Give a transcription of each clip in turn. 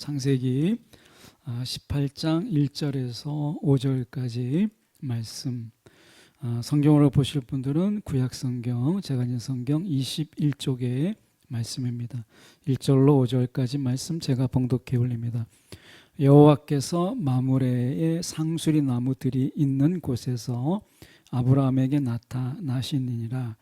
창세기 18장 1절에서 5절까지 말씀, 성경으로 보실 분들은 구약성경, 제가인성경 21쪽의 말씀입니다. 1절로 5절까지 말씀 제가 봉독해 올립니다. 여호와께서 마므레의 상수리 나무들이 있는 곳에서 아브라함에게 나타나시니라.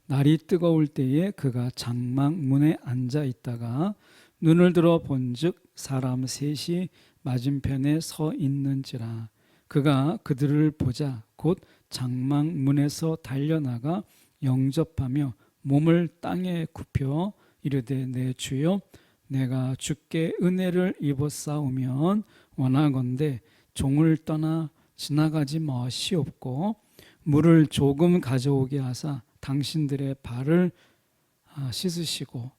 날이 뜨거울 때에 그가 장막 문에 앉아 있다가 눈을 들어 본즉 사람 셋이 맞은편에 서 있는지라. 그가 그들을 보자 곧 장막 문에서 달려나가 영접하며 몸을 땅에 굽혀 이르되 내 주여 내가 주께 은혜를 입었사오면 원하건대 종을 떠나 지나가지 마시옵고 물을 조금 가져오게 하사 당신들의 발을 씻으시고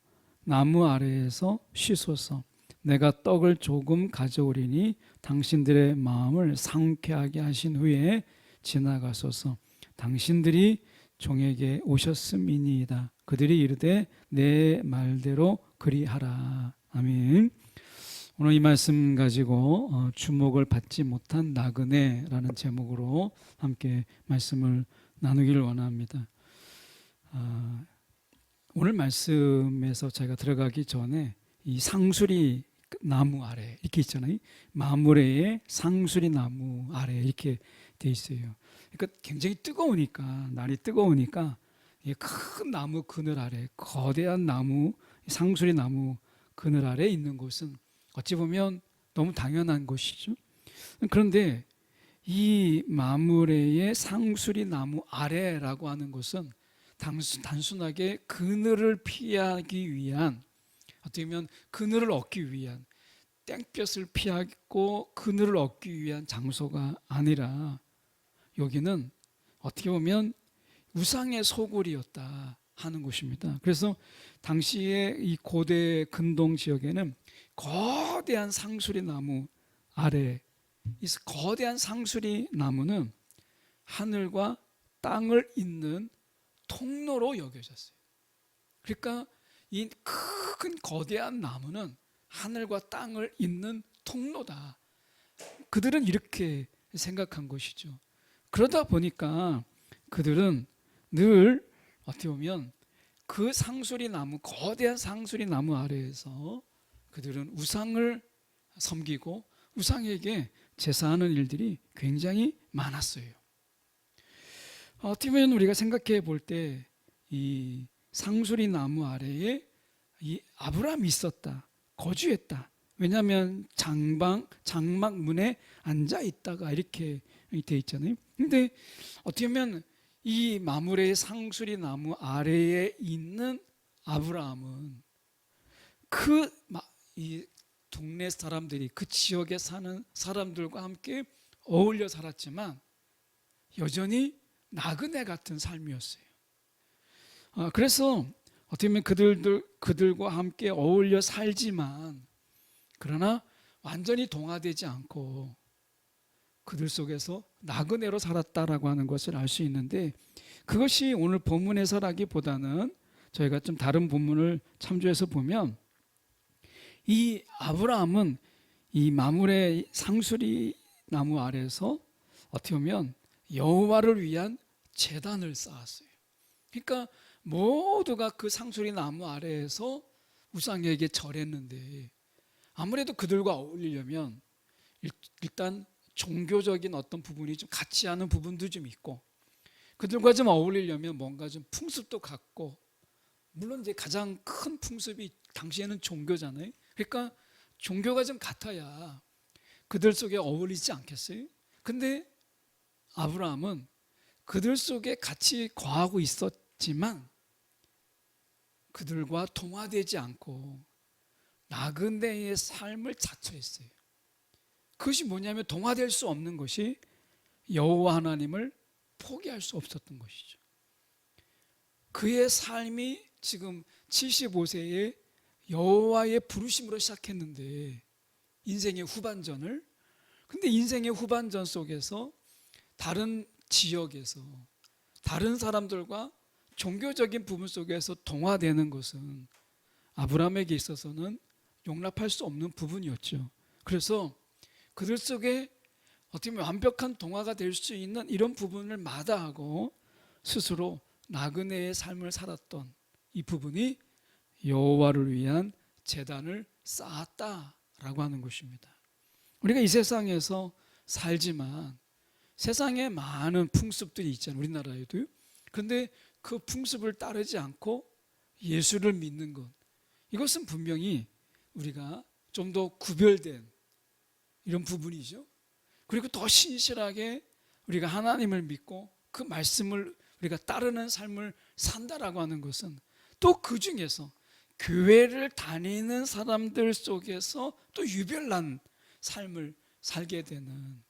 나무 아래에서 쉬소서. 내가 떡을 조금 가져오리니 당신들의 마음을 상쾌하게 하신 후에 지나가소서. 당신들이 종에게 오셨음이니이다. 그들이 이르되 내 말대로 그리하라. 아멘. 오늘 이 말씀 가지고 주목을 받지 못한 나그네라는 제목으로 함께 말씀을 나누기를 원합니다. 오늘 말씀에서 제가 들어가기 전에 이 상수리 나무 아래 이렇게 있잖아요. 마므레의 상수리 나무 아래 이렇게 돼 있어요. 그러니까 굉장히 뜨거우니까, 날이 뜨거우니까 큰 나무 그늘 아래, 거대한 나무, 상수리 나무 그늘 아래 있는 곳은 어찌 보면 너무 당연한 것이죠. 그런데 이 마므레의 상수리 나무 아래라고 하는 것은 단순하게 그늘을 피하기 위한, 어떻게 보면 그늘을 얻기 위한, 땡볕을 피하고 그늘을 얻기 위한 장소가 아니라 여기는 어떻게 보면 우상의 소굴이었다 하는 곳입니다. 그래서 당시에 이 고대 근동 지역에는 거대한 상수리 나무 아래, 이 거대한 상수리 나무는 하늘과 땅을 잇는 통로로 여겨졌어요. 그러니까 이 큰 거대한 나무는 하늘과 땅을 잇는 통로다. 그들은 이렇게 생각한 것이죠. 그러다 보니까 그들은 늘 어떻게 보면 그 상수리 나무, 거대한 상수리 나무 아래에서 그들은 우상을 섬기고 우상에게 제사하는 일들이 굉장히 많았어요. 어떻게 보면 우리가 생각해 볼 때 이 상수리 나무 아래에 이 아브라함이 있었다, 거주했다. 왜냐하면 장막 문에 앉아 있다가 이렇게 돼 있잖아요. 근데 어떻게 보면 이 마므레의 상수리 나무 아래에 있는 아브라함은 이 동네 사람들이, 그 지역에 사는 사람들과 함께 어울려 살았지만 여전히 나그네 같은 삶이었어요. 그래서 어떻게 보면 그들과 함께 어울려 살지만, 그러나 완전히 동화되지 않고 그들 속에서 나그네로 살았다라고 하는 것을 알 수 있는데, 그것이 오늘 본문 해설하기보다는 저희가 좀 다른 본문을 참조해서 보면 이 아브라함은 이 마므레 상수리 나무 아래에서 어떻게 보면 여호와를 위한 제단을 쌓았어요. 그러니까 모두가 그 상수리 나무 아래에서 우상에게 절했는데, 아무래도 그들과 어울리려면 일단 종교적인 어떤 부분이 좀 같지 않은 부분도 좀 있고, 그들과 좀 어울리려면 뭔가 좀 풍습도 같고, 물론 이제 가장 큰 풍습이 당시에는 종교잖아요. 그러니까 종교가 좀 같아야 그들 속에 어울리지 않겠어요? 근데 아브라함은 그들 속에 같이 거하고 있었지만 그들과 동화되지 않고 나그네의 삶을 자처했어요. 그것이 뭐냐면 동화될 수 없는 것이 여호와 하나님을 포기할 수 없었던 것이죠. 그의 삶이 지금 75세에 여호와의 부르심으로 시작했는데, 인생의 후반전을, 근데 인생의 후반전 속에서 다른 지역에서 다른 사람들과 종교적인 부분 속에서 동화되는 것은 아브라함에게 있어서는 용납할 수 없는 부분이었죠. 그래서 그들 속에 어떻게 보면 완벽한 동화가 될 수 있는 이런 부분을 마다하고 스스로 나그네의 삶을 살았던 이 부분이 여호와를 위한 제단을 쌓았다라고 하는 것입니다. 우리가 이 세상에서 살지만 세상에 많은 풍습들이 있잖아요. 우리나라에도요. 그런데 그 풍습을 따르지 않고 예수를 믿는 것, 이것은 분명히 우리가 좀 더 구별된 이런 부분이죠. 그리고 더 신실하게 우리가 하나님을 믿고 그 말씀을 우리가 따르는 삶을 산다라고 하는 것은 또 그 중에서 교회를 다니는 사람들 속에서 또 유별난 삶을 살게 되는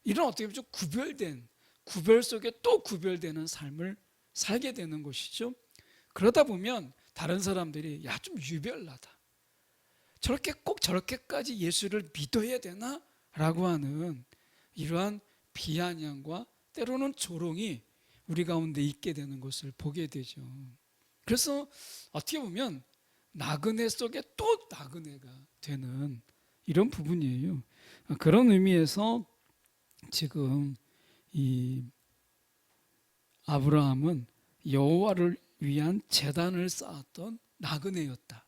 이런 어떻게 보면 좀 구별된, 구별 속에 또 구별되는 삶을 살게 되는 것이죠. 그러다 보면 다른 사람들이 야, 좀 유별나다, 저렇게 꼭 저렇게까지 예수를 믿어야 되나? 라고 하는 이러한 비아냥과 때로는 조롱이 우리 가운데 있게 되는 것을 보게 되죠. 그래서 어떻게 보면 나그네 속에 또 나그네가 되는 이런 부분이에요. 그런 의미에서 지금 이 아브라함은 여호와를 위한 제단을 쌓았던 나그네였다.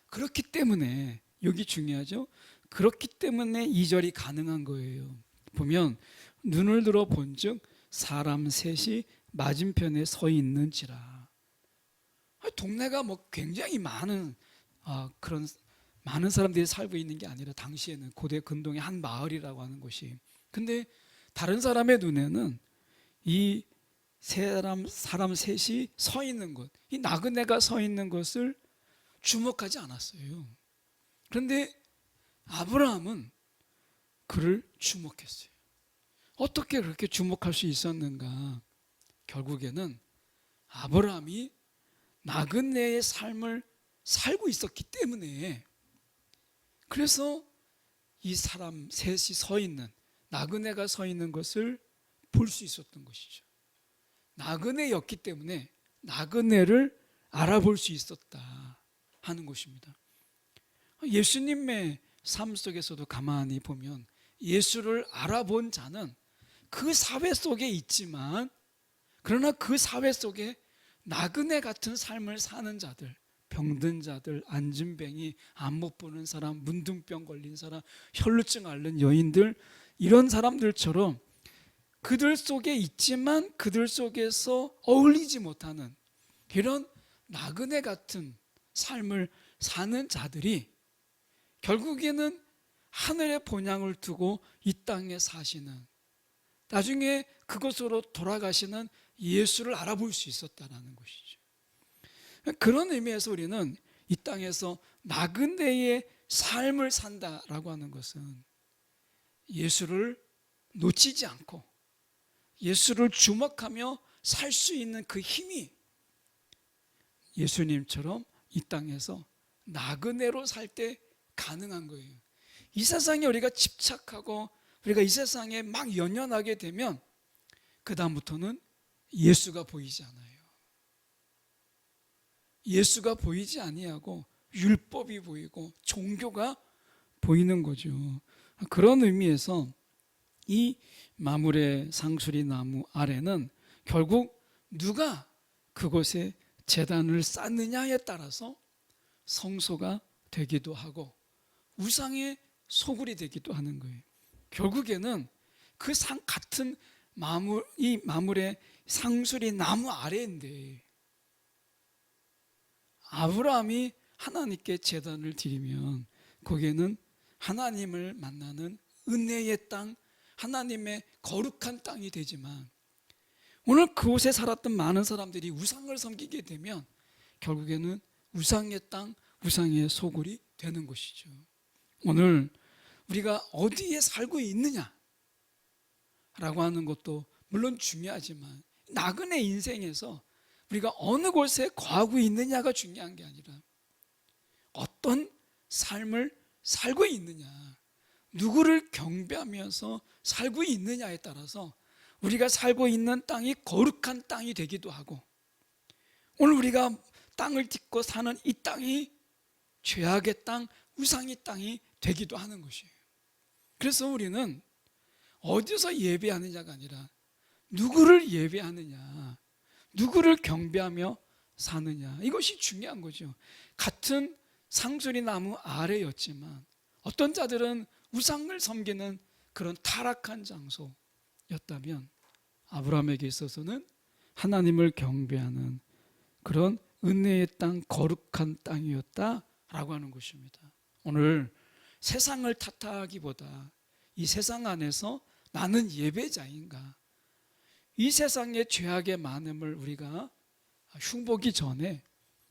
그렇기 때문에 여기 중요하죠. 그렇기 때문에 2절이 가능한 거예요. 보면 눈을 들어 본즉 사람 셋이 맞은편에 서 있는지라. 동네가 뭐 굉장히 많은 그런 많은 사람들이 살고 있는 게 아니라 당시에는 고대 근동의 한 마을이라고 하는 곳이. 근데 다른 사람의 눈에는 이 사람 셋이 서 있는 것, 이 나그네가 서 있는 것을 주목하지 않았어요. 그런데 아브라함은 그를 주목했어요. 어떻게 그렇게 주목할 수 있었는가? 결국에는 아브라함이 나그네의 삶을 살고 있었기 때문에, 그래서 이 사람 셋이 서 있는, 나그네가 서 있는 것을 볼 수 있었던 것이죠. 나그네였기 때문에 나그네를 알아볼 수 있었다 하는 것입니다. 예수님의 삶 속에서도 가만히 보면 예수를 알아본 자는 그 사회 속에 있지만, 그러나 그 사회 속에 나그네 같은 삶을 사는 자들, 병든 자들, 안진뱅이, 안 못 보는 사람, 문둥병 걸린 사람, 혈루증 앓는 여인들, 이런 사람들처럼 그들 속에 있지만 그들 속에서 어울리지 못하는 이런 나그네 같은 삶을 사는 자들이 결국에는 하늘의 본향을 두고 이 땅에 사시는, 나중에 그곳으로 돌아가시는 예수를 알아볼 수 있었다는 것이죠. 그런 의미에서 우리는 이 땅에서 나그네의 삶을 산다라고 하는 것은 예수를 놓치지 않고 예수를 주목하며 살 수 있는 그 힘이 예수님처럼 이 땅에서 나그네로 살 때 가능한 거예요. 이 세상에 우리가 집착하고 우리가 이 세상에 막 연연하게 되면 그 다음부터는 예수가 보이지 않아요. 예수가 보이지 아니하고 율법이 보이고 종교가 보이는 거죠. 그런 의미에서 이 마물의 상수리 나무 아래는 결국 누가 그곳에 제단을 쌓느냐에 따라서 성소가 되기도 하고 우상의 소굴이 되기도 하는 거예요. 결국에는 그 같은 이 마물의 상수리 나무 아래인데 아브라함이 하나님께 제단을 드리면 거기에는 하나님을 만나는 은혜의 땅, 하나님의 거룩한 땅이 되지만 오늘 그곳에 살았던 많은 사람들이 우상을 섬기게 되면 결국에는 우상의 땅, 우상의 소굴이 되는 것이죠. 오늘 우리가 어디에 살고 있느냐 라고 하는 것도 물론 중요하지만 나그네 인생에서 우리가 어느 곳에 거하고 있느냐가 중요한 게 아니라 어떤 삶을 살고 있느냐, 누구를 경배하면서 살고 있느냐에 따라서 우리가 살고 있는 땅이 거룩한 땅이 되기도 하고 오늘 우리가 땅을 딛고 사는 이 땅이 죄악의 땅, 우상의 땅이 되기도 하는 것이에요. 그래서 우리는 어디서 예배하느냐가 아니라 누구를 예배하느냐, 누구를 경배하며 사느냐, 이것이 중요한 거죠. 같은 상수리 나무 아래였지만 어떤 자들은 우상을 섬기는 그런 타락한 장소였다면 아브라함에게 있어서는 하나님을 경배하는 그런 은혜의 땅, 거룩한 땅이었다라고 하는 것입니다. 오늘 세상을 탓하기보다 이 세상 안에서 나는 예배자인가, 이 세상의 죄악의 많음을 우리가 흉보기 전에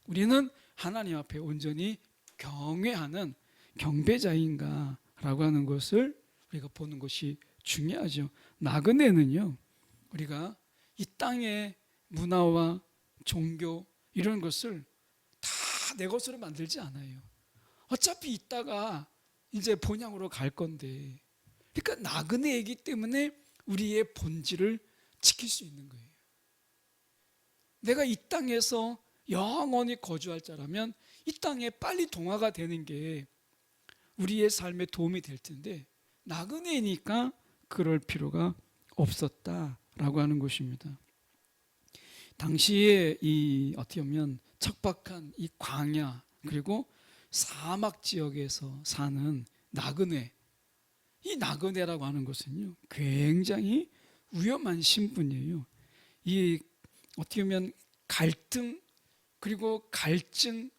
우리는 하나님 앞에 온전히 경외하는 경배자인가 라고 하는 것을 우리가 보는 것이 중요하죠. 나그네는요, 우리가 이 땅의 문화와 종교 이런 것을 다 내 것으로 만들지 않아요. 어차피 이따가 이제 본향으로 갈 건데, 그러니까 나그네이기 때문에 우리의 본질을 지킬 수 있는 거예요. 내가 이 땅에서 영원히 거주할 자라면 이 땅에 빨리 동화가 되는 게 우리의 삶에 도움이 될 텐데, 나그네니까 그럴 필요가 없었다라고 하는 것입니다. 당시에 이 어떻게 보면 척박한 이 광야 그리고 사막 지역에서 사는 나그네, 이 나그네라고 하는 것은요 굉장히 위험한 신분이에요. 이 어떻게 보면 갈등 그리고 갈증,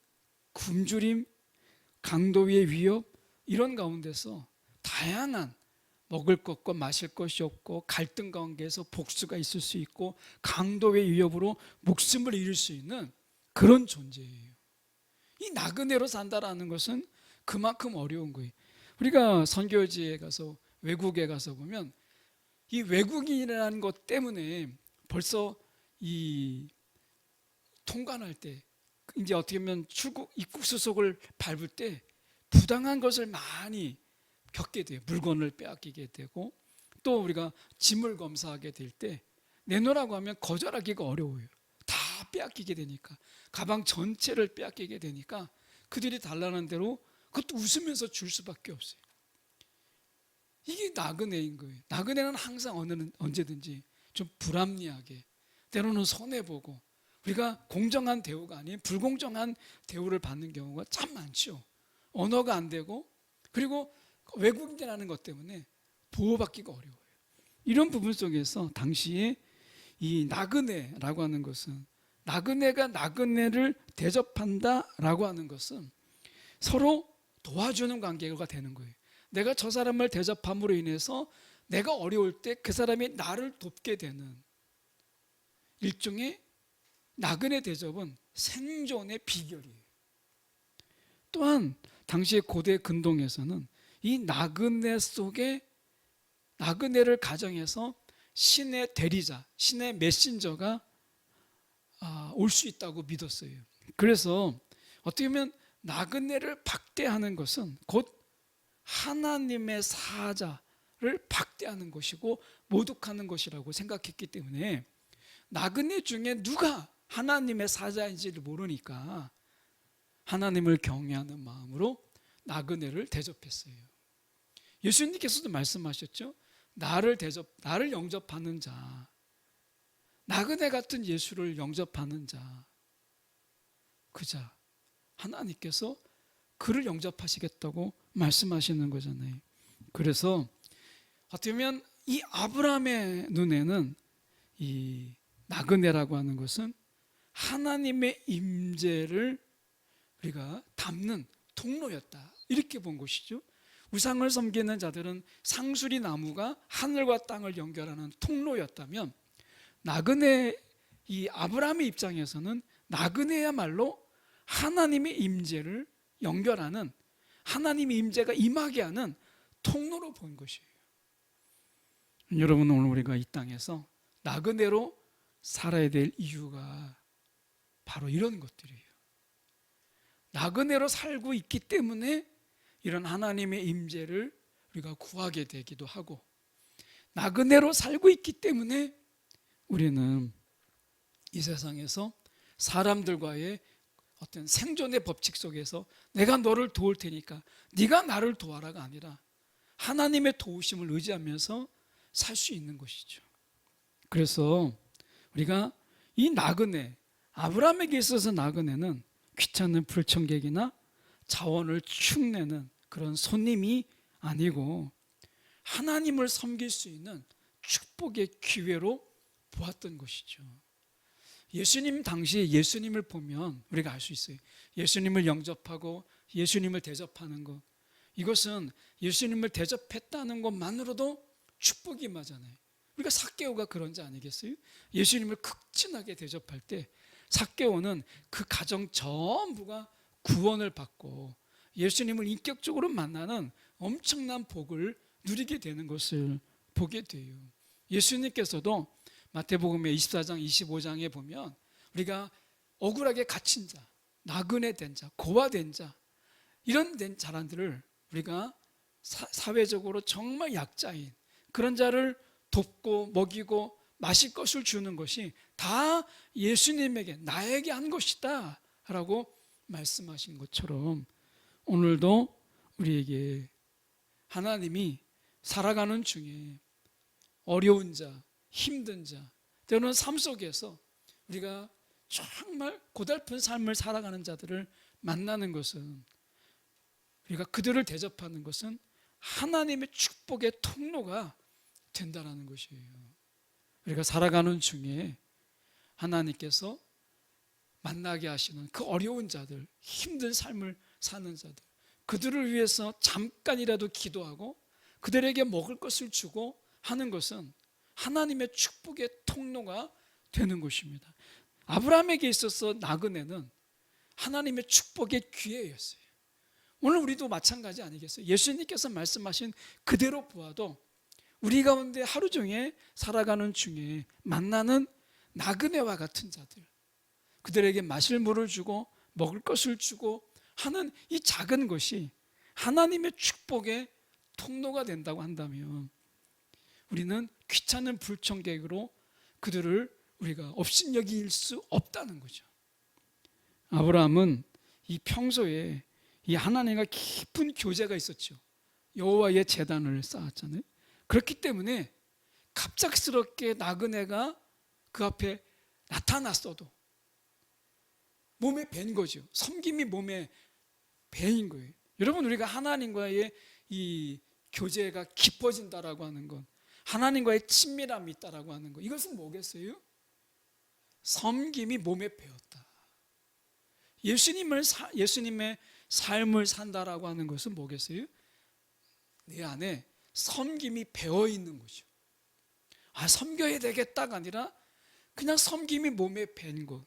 굶주림, 강도의 위협 이런 가운데서 다양한 먹을 것과 마실 것이 없고 갈등 관계에서 복수가 있을 수 있고 강도의 위협으로 목숨을 잃을 수 있는 그런 존재예요. 이 나그네로 산다라는 것은 그만큼 어려운 거예요. 우리가 선교지에 가서 외국에 가서 보면 이 외국인이라는 것 때문에 벌써 이 통관할 때 이제 어떻게 보면 출국 입국 수속을 밟을 때 부당한 것을 많이 겪게 돼요. 물건을 빼앗기게 되고 또 우리가 짐을 검사하게 될 때 내놓으라고 하면 거절하기가 어려워요. 다 빼앗기게 되니까, 가방 전체를 빼앗기게 되니까 그들이 달라는 대로 그것도 웃으면서 줄 수밖에 없어요. 이게 나그네인 거예요. 나그네는 항상 언제든지 좀 불합리하게, 때로는 손해보고, 우리가 공정한 대우가 아닌 불공정한 대우를 받는 경우가 참 많죠. 언어가 안 되고 그리고 외국인이라는 것 때문에 보호받기가 어려워요. 이런 부분 속에서 당시에 이 나그네라고 하는 것은, 나그네가 나그네를 대접한다라고 하는 것은 서로 도와주는 관계가 되는 거예요. 내가 저 사람을 대접함으로 인해서 내가 어려울 때 그 사람이 나를 돕게 되는 일종의 나그네 대접은 생존의 비결이에요. 또한 당시의 고대 근동에서는 이 나그네 속에, 나그네를 가정해서 신의 대리자, 신의 메신저가 올 수 있다고 믿었어요. 그래서 어떻게 보면 나그네를 박대하는 것은 곧 하나님의 사자를 박대하는 것이고 모독하는 것이라고 생각했기 때문에 나그네 중에 누가 하나님의 사자인지를 모르니까 하나님을 경외하는 마음으로 나그네를 대접했어요. 예수님께서도 말씀하셨죠. 나를 영접하는 자, 나그네 같은 예수를 영접하는 자, 그 자, 하나님께서 그를 영접하시겠다고 말씀하시는 거잖아요. 그래서 어떻게 보면 이 아브라함의 눈에는 이 나그네라고 하는 것은 하나님의 임재를 우리가 담는 통로였다, 이렇게 본 것이죠. 우상을 섬기는 자들은 상수리 나무가 하늘과 땅을 연결하는 통로였다면, 나그네, 이 아브라함의 입장에서는 나그네야말로 하나님의 임재를 연결하는, 하나님의 임재가 임하게 하는 통로로 본 것이에요. 여러분, 오늘 우리가 이 땅에서 나그네로 살아야 될 이유가 바로 이런 것들이에요. 나그네로 살고 있기 때문에 이런 하나님의 임재를 우리가 구하게 되기도 하고, 나그네로 살고 있기 때문에 우리는 이 세상에서 사람들과의 어떤 생존의 법칙 속에서 내가 너를 도울 테니까 네가 나를 도와라가 아니라 하나님의 도우심을 의지하면서 살 수 있는 것이죠. 그래서 우리가 이 나그네, 아브라함에게 있어서 나그네는 귀찮은 불청객이나 자원을 축내는 그런 손님이 아니고 하나님을 섬길 수 있는 축복의 기회로 보았던 것이죠. 예수님 당시에 예수님을 보면 우리가 알 수 있어요. 예수님을 영접하고 예수님을 대접하는 것, 이것은 예수님을 대접했다는 것만으로도 축복이 맞잖아요. 우리가 삭개오가 그런 자 아니겠어요? 예수님을 극진하게 대접할 때 삭개오는 그 가정 전부가 구원을 받고 예수님을 인격적으로 만나는 엄청난 복을 누리게 되는 것을 보게 돼요. 예수님께서도 마태복음의 24장 25장에 보면 우리가 억울하게 갇힌 자, 나그네 된 자, 고아된 자, 이런 된 사람들을 우리가 사회적으로 정말 약자인 그런 자를 돕고 먹이고 마실 것을 주는 것이 다 예수님에게, 나에게 한 것이다 라고 말씀하신 것처럼 오늘도 우리에게 하나님이 살아가는 중에 어려운 자, 힘든 자, 때로는 삶 속에서 우리가 정말 고달픈 삶을 살아가는 자들을 만나는 것은, 우리가 그들을 대접하는 것은 하나님의 축복의 통로가 된다는 것이에요. 우리가 살아가는 중에 하나님께서 만나게 하시는 그 어려운 자들, 힘든 삶을 사는 자들, 그들을 위해서 잠깐이라도 기도하고 그들에게 먹을 것을 주고 하는 것은 하나님의 축복의 통로가 되는 것입니다. 아브라함에게 있어서 나그네는 하나님의 축복의 기회였어요. 오늘 우리도 마찬가지 아니겠어요? 예수님께서 말씀하신 그대로 보아도 우리 가운데 하루 종일 살아가는 중에 만나는 나그네와 같은 자들, 그들에게 마실 물을 주고 먹을 것을 주고 하는 이 작은 것이 하나님의 축복의 통로가 된다고 한다면 우리는 귀찮은 불청객으로 그들을 우리가 업신여길 수 없다는 거죠. 아브라함은 이 평소에 이 하나님과 깊은 교제가 있었죠. 여호와의 제단을 쌓았잖아요. 그렇기 때문에 갑작스럽게 나그네가 그 앞에 나타났어도 몸에 밴 거죠. 섬김이 몸에 배인 거예요. 여러분, 우리가 하나님과의 이 교제가 깊어진다라고 하는 건, 하나님과의 친밀함이 있다라고 하는 것, 이것은 뭐겠어요? 섬김이 몸에 배었다. 예수님의 삶을 산다라고 하는 것은 뭐겠어요? 내 안에 섬김이 배어 있는 거죠. 섬겨야 되겠다가 아니라 그냥 섬김이 몸에 밴 것.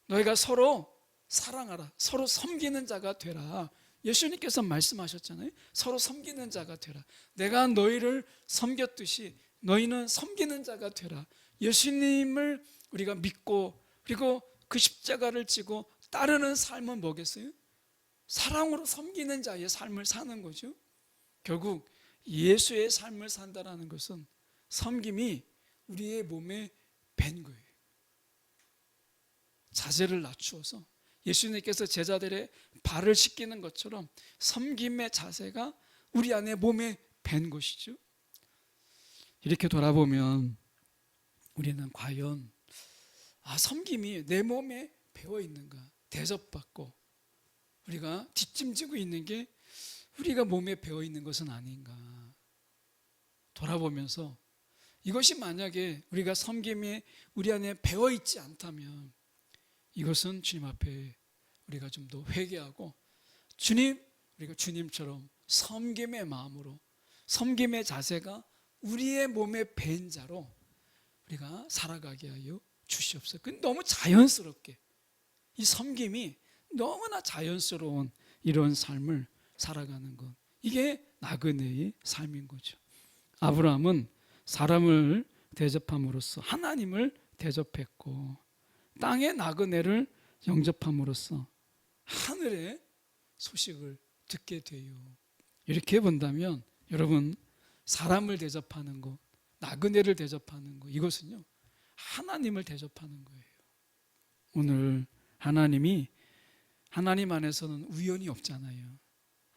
너희가 서로 사랑하라, 서로 섬기는 자가 되라. 예수님께서 말씀하셨잖아요. 서로 섬기는 자가 되라. 내가 너희를 섬겼듯이 너희는 섬기는 자가 되라. 예수님을 우리가 믿고 그리고 그 십자가를 지고 따르는 삶은 뭐겠어요? 사랑으로 섬기는 자의 삶을 사는 거죠. 결국 예수의 삶을 산다는 것은 섬김이 우리의 몸에 밴 거예요. 자세를 낮추어서 예수님께서 제자들의 발을 씻기는 것처럼 섬김의 자세가 우리 안에 몸에 밴 것이죠. 이렇게 돌아보면 우리는 과연 섬김이 내 몸에 배어 있는가, 대접받고 우리가 뒷짐지고 있는 게 우리가 몸에 배어 있는 것은 아닌가 돌아보면서, 이것이 만약에 우리가 섬김이 우리 안에 배어 있지 않다면 이것은 주님 앞에 우리가 좀 더 회개하고 우리가 주님처럼 섬김의 마음으로, 섬김의 자세가 우리의 몸에 밴 자로 우리가 살아가게 하여 주시옵소서. 너무 자연스럽게 이 섬김이 너무나 자연스러운 이런 삶을 살아가는 것, 이게 나그네의 삶인 거죠. 아브라함은 사람을 대접함으로써 하나님을 대접했고 땅의 나그네를 영접함으로써 하늘의 소식을 듣게 돼요. 이렇게 본다면 여러분, 사람을 대접하는 것, 나그네를 대접하는 것, 이것은요 하나님을 대접하는 거예요. 오늘 하나님 안에서는 우연이 없잖아요.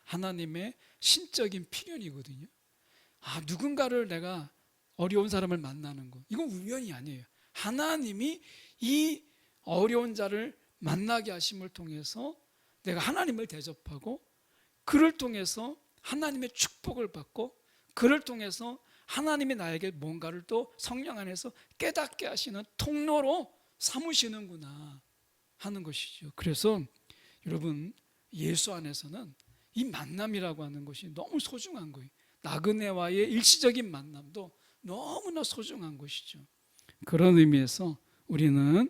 하나님의 신적인 필연이거든요. 누군가를 내가 어려운 사람을 만나는 거, 이건 우연이 아니에요. 하나님이 이 어려운 자를 만나게 하심을 통해서 내가 하나님을 대접하고, 그를 통해서 하나님의 축복을 받고, 그를 통해서 하나님이 나에게 뭔가를 또 성령 안에서 깨닫게 하시는 통로로 삼으시는구나 하는 것이죠. 그래서 여러분, 예수 안에서는 이 만남이라고 하는 것이 너무 소중한 거예요. 나그네와의 일시적인 만남도 너무나 소중한 것이죠. 그런 의미에서 우리는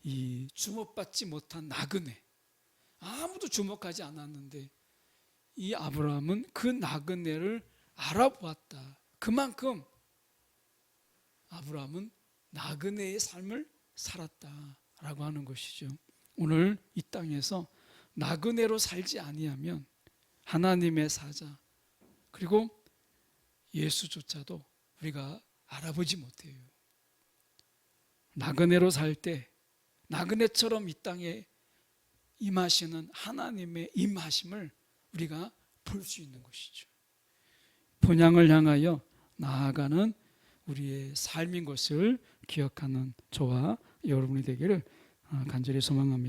이 주목받지 못한 나그네, 아무도 주목하지 않았는데 이 아브라함은 그 나그네를 알아보았다. 그만큼 아브라함은 나그네의 삶을 살았다라고 하는 것이죠. 오늘 이 땅에서 나그네로 살지 아니하면 하나님의 사자, 그리고 예수조차도 우리가 알아보지 못해요. 나그네로 살 때 나그네처럼 이 땅에 임하시는 하나님의 임하심을 우리가 볼 수 있는 것이죠. 본향을 향하여 나아가는 우리의 삶인 것을 기억하는 저와 여러분이 되기를 간절히 소망합니다.